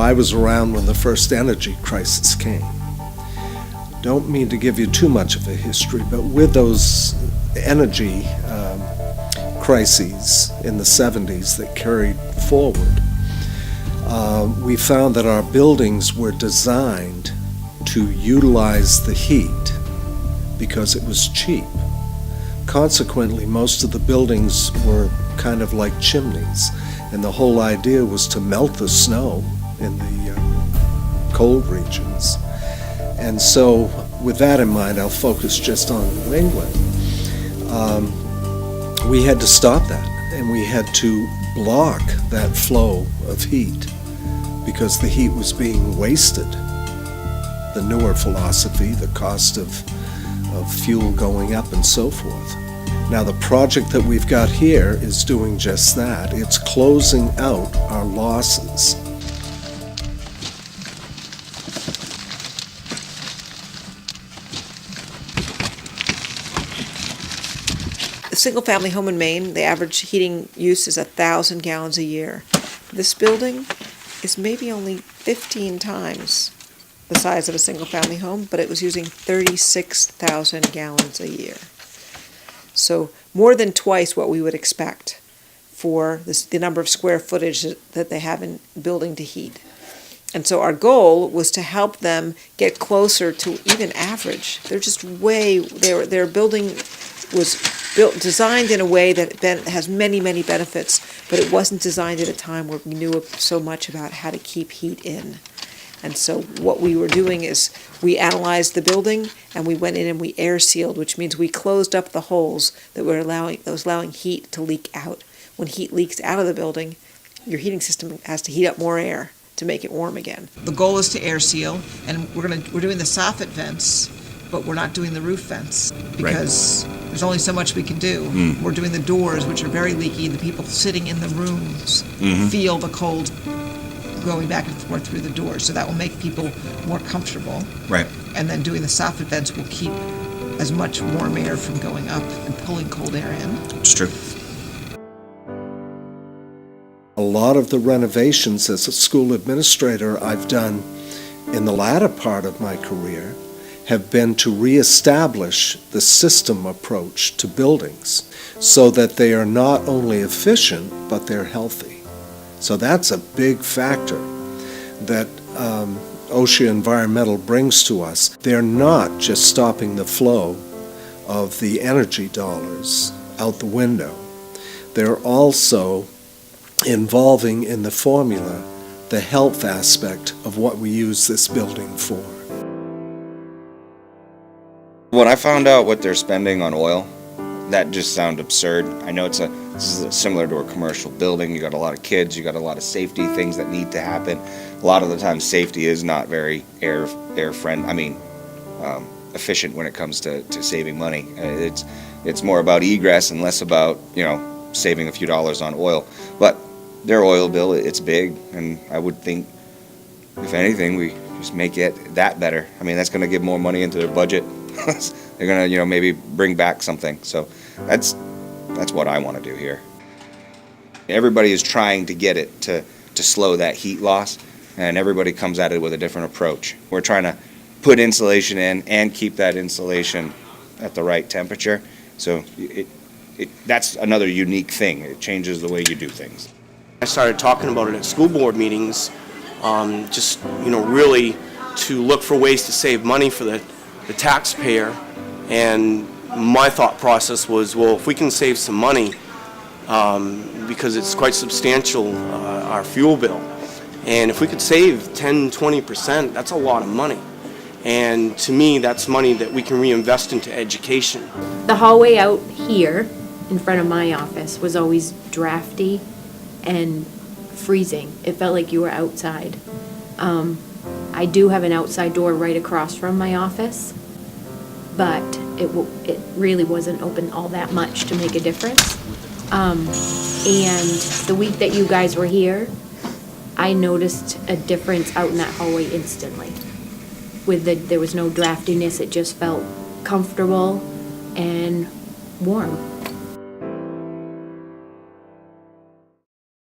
I was around when the first energy crisis came. Don't mean to give you too much of a history, but with those energy crises in the 70s that carried forward, we found that our buildings were designed to utilize the heat because it was cheap. Consequently, most of the buildings were kind of like chimneys, and the whole idea was to melt the snow in the cold regions. And so, with that in mind, I'll focus just on New England. We had to stop that, and we had to block that flow of heat because the heat was being wasted. The newer philosophy, the cost of fuel going up and so forth. Now the project that we've got here is doing just that. It's closing out our losses. A single-family home in Maine, the average heating use is 1,000 gallons a year. This building is maybe only 15 times the size of a single-family home, but it was using 36,000 gallons a year. So more than twice what we would expect for the number of square footage that they have in building to heat. And so our goal was to help them get closer to even average. They're just their building was designed in a way that has many, many benefits, but it wasn't designed at a time where we knew so much about how to keep heat in. And so what we were doing is we analyzed the building and we went in and we air sealed, which means we closed up the holes that was allowing heat to leak out. When heat leaks out of the building, your heating system has to heat up more air to make it warm again. The goal is to air seal, and we're doing the soffit vents, but we're not doing the roof vents because there's only so much we can do. We're doing the doors, which are very leaky. The people sitting in the rooms feel the cold going back and forth through the doors, so that will make people more comfortable. Right. And then doing the soffit vents will keep as much warm air from going up and pulling cold air in. It's true. A lot of the renovations as a school administrator I've done in the latter part of my career have been to reestablish the system approach to buildings so that they are not only efficient, but they're healthy. So that's a big factor that Osher Environmental brings to us. They're not just stopping the flow of the energy dollars out the window. They're also involving in the formula the health aspect of what we use this building for. When I found out what they're spending on oil, that just sounded absurd. I know this is similar to a commercial building. You got a lot of kids, you got a lot of safety things that need to happen. A lot of the time safety is not very efficient when it comes to saving money. It's more about egress and less about, saving a few dollars on oil. But their oil bill, it's big, and I would think, if anything, we just make it that better. I mean, that's going to give more money into their budget. They're going to, maybe bring back something. So that's what I want to do here. Everybody is trying to get it to slow that heat loss, and everybody comes at it with a different approach. We're trying to put insulation in and keep that insulation at the right temperature. So that's another unique thing. It changes the way you do things. I started talking about it at school board meetings, really to look for ways to save money for the taxpayer. And my thought process was, well, if we can save some money, because it's quite substantial, our fuel bill, and if we could save 10-20%, that's a lot of money. And to me, that's money that we can reinvest into education. The hallway out here in front of my office was always drafty and freezing. It felt like you were outside. I do have an outside door right across from my office, but it really wasn't open all that much to make a difference. And the week that you guys were here, I noticed a difference out in that hallway instantly. There was no draftiness, it just felt comfortable and warm.